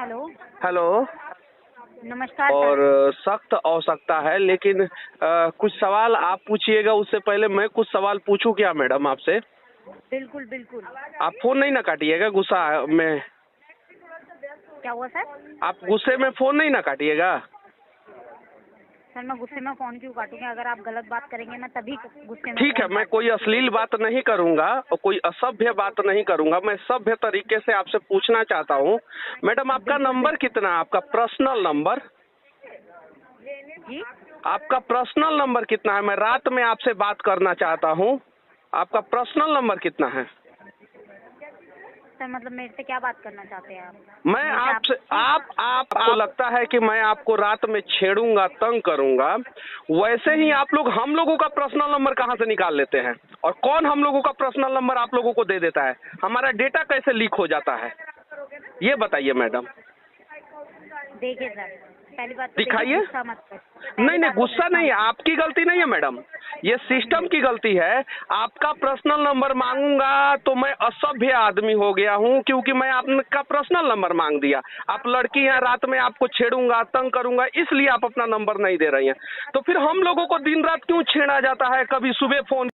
Hello. Hello. नमस्कार और sir. सख्त आवश्यकता है, लेकिन कुछ सवाल आप पूछिएगा, उससे पहले मैं कुछ सवाल पूछूं क्या मैडम आपसे? बिल्कुल बिल्कुल। आप फोन नहीं ना काटिएगा गुस्सा में। क्या हुआ सर? आप गुस्से में फोन नहीं ना काटिएगा। सर मैं गुस्से में फोन क्यों काटूंगी? अगर आप गलत बात करेंगे मैं तभी गुस्से में ठीक है, फोन मैं कोई अश्लील बात नहीं करूंगा और कोई असभ्य बात नहीं करूंगा। मैं सभ्य तरीके से आपसे पूछना चाहता हूँ मैडम, आपका बिल्कुल नंबर बिल्कुल। कितना है? आपका पर्सनल नंबर, जी आपका पर्सनल नंबर कितना है? मैं रात में आपसे बात करना चाहता हूँ। आपका पर्सनल नंबर कितना है? सर मतलब मेरे से क्या बात करना चाहते हैं आप? मैं मेरे से आपसे आप आपको लगता है कि मैं आपको रात में छेड़ूंगा, तंग करूंगा, वैसे ही आप लोग हम लोगों का पर्सनल नंबर कहां से निकाल लेते हैं? और कौन हम लोगों का पर्सनल नंबर आप लोगों को दे देता है? हमारा डेटा कैसे लीक हो जाता है, ये बताइए मैडम। देखिए सर, पहली बात तो देखिए दिखाइए। गुस्सा मत कर। नहीं पहली नहीं, बात तो गुस्सा नहीं है, आपकी गलती नहीं है मैडम, ये सिस्टम की गलती है। आपका पर्सनल नंबर मांगूंगा तो मैं असभ्य आदमी हो गया हूँ, क्योंकि मैं आपका पर्सनल नंबर मांग दिया। आप लड़की हैं, रात में आपको छेड़ूंगा, तंग करूंगा, इसलिए आप अपना नंबर नहीं दे रही हैं। तो फिर हम लोगों को दिन रात क्यों छेड़ा जाता है? कभी सुबह फोन